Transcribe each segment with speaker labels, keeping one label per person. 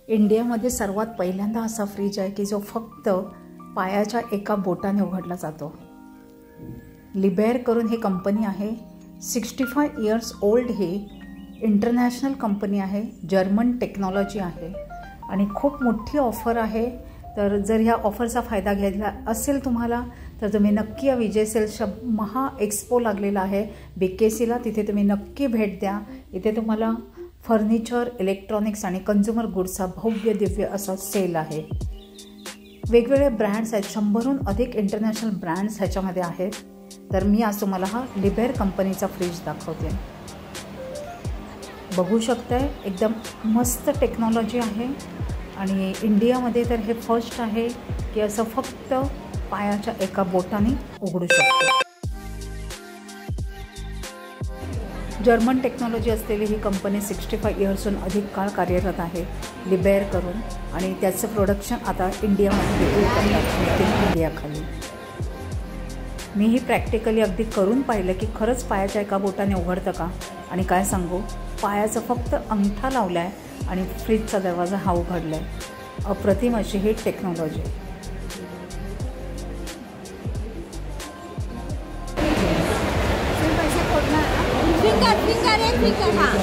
Speaker 1: इंडियामध्ये सर्वात पहिल्यांदा असा फ्रीज आहे की जो फक्त पायाच्या एका बोटाने उघडला जातो. लिबेर करून ही कंपनी आहे. 65 इयर्स ओल्ड ही इंटरनॅशनल कंपनी आहे. जर्मन टेक्नॉलॉजी आहे आणि खूप मोठी ऑफर आहे. तर जर ह्या ऑफरचा फायदा घ्यायचा असेल तुम्हाला तर तुम्ही नक्की या विजय सेल्सच्या महा एक्सपो लागलेला आहे BKCला, तिथे तुम्ही नक्की भेट द्या. इथे तुम्हाला फर्निचर, इलेक्ट्रॉनिक्स आणि कंझ्युमर गुड्सचा भव्य दिव्य असा सेल आहे. वेगवेगळे ब्रँड्स आहेत, 100हून अधिक इंटरनॅशनल ब्रँड्स ह्याच्यामध्ये आहेत. तर मी आज तुम्हाला हा लिबेर कंपनीचा फ्रीज दाखवते. बघू शकताय, एकदम मस्त टेक्नॉलॉजी आहे आणि इंडियामध्ये तर हे फर्स्ट आहे की असं फक्त पायाच्या एका बोटाने उघडू शकतो. जर्मन टेक्नॉलॉजी असलेली ही कंपनी 65 इयर्सहून अधिक काळ कार्यरत आहे लिबेर करून, आणि त्याचं प्रोडक्शन आता इंडियामध्ये इंडियाखाली. मीही प्रॅक्टिकली अगदी करून पाहिलं की खरंच पायाच्या एका बोटाने उघडतं का. आणि काय सांगू, पायाचा फक्त अंगठा लावला आहे आणि फ्रीजचा दरवाजा हा उघडला आहे. अप्रतिम अशी ही टेक्नॉलॉजी.
Speaker 2: फिंगर हाँ.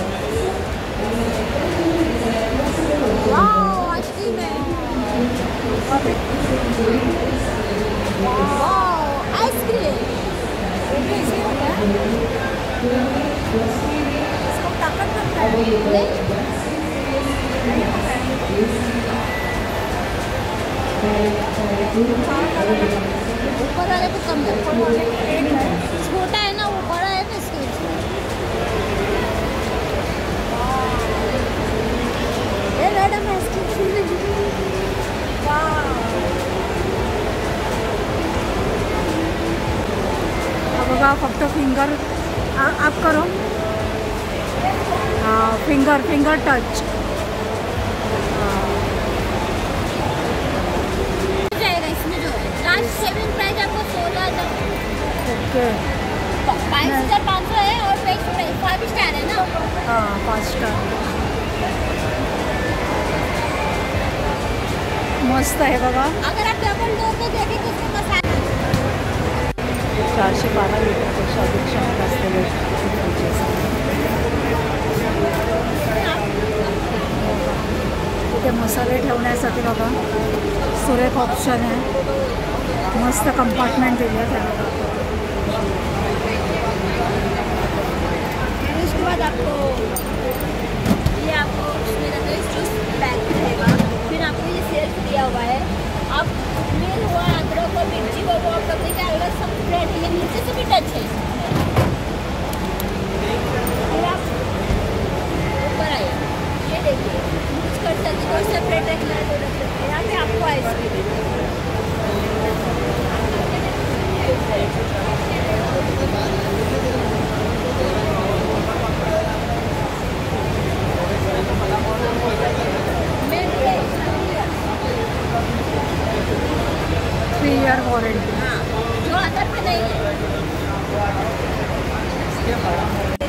Speaker 2: वाओ, आइसक्रीम है. Wow, ice cream. कैसे होगा? इसको ताकत बनता है. ऊपर वाले को कम है, छोटा है ना, वो बड़ा है ना इसके.
Speaker 1: बघा, फक्त फिंगर आप करो. फिंगर टच
Speaker 2: जाएगा. इसमें जो है लास्ट सेविंग प्राइस आपको 16,000.
Speaker 1: ओके.
Speaker 2: 22,500 है और बेस्ट प्राइस 5 स्टार है ना.
Speaker 1: हाँ, 5 स्टार. मस्त आहे बघा.
Speaker 2: अगर आप डबल डोर को देखें तो उसमें मसाला
Speaker 1: 412 लिटरपेक्षा अधिक क्षमता असलेले इथे मसाले ठेवण्यासाठी बघा सुरेख ऑप्शन आहे. मस्त कंपार्टमेंट दिले आहे.
Speaker 2: उसके बाद आपको ये आपको बैग रहेगा. फिर आपको ये सेल्फ दिया हुआ है. आप मिल हुआ अदरक और मिर्ची को वो करने के अलग सब ब्रेड ये नीचे से भी टच है. फिर आप ऊपर आइए, ये देखिए कुछ कर सकते हो, सेपरेट रखना है तो रख सकते हैं. यहाँ पे आपको आइसक्रीम
Speaker 1: ईयर वारंटी.
Speaker 2: हाँ, जो अंदर पे नहीं है.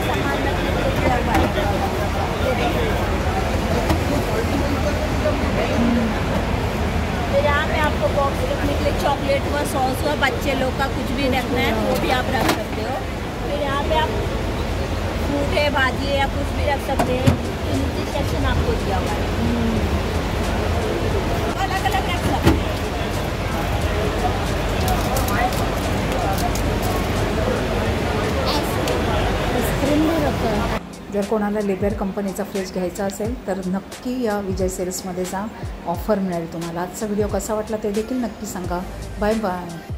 Speaker 2: सामान रखने के लिए फिर यहाँ पे आपको बॉक्स रखने के लिए चॉकलेट व सॉस व बच्चे लोग का कुछ भी रखना है वो भी आप रख सकते हो. फिर यहाँ पे आप फ्रूट है, भाजी है या कुछ भी रख सकते हैं. तो नीचे सेक्शन आपको दिया हुआ है, अलग अलग रख सकते हैं.
Speaker 1: जर कोणाला लिबेर कंपनीचा फ्रीज घ्यायचा असेल तर नक्की या विजय सेल्समध्ये जा, ऑफर मिळेल तुम्हाला. आजचा व्हिडिओ कसा वाटला ते देखील नक्की सांगा. Bye bye.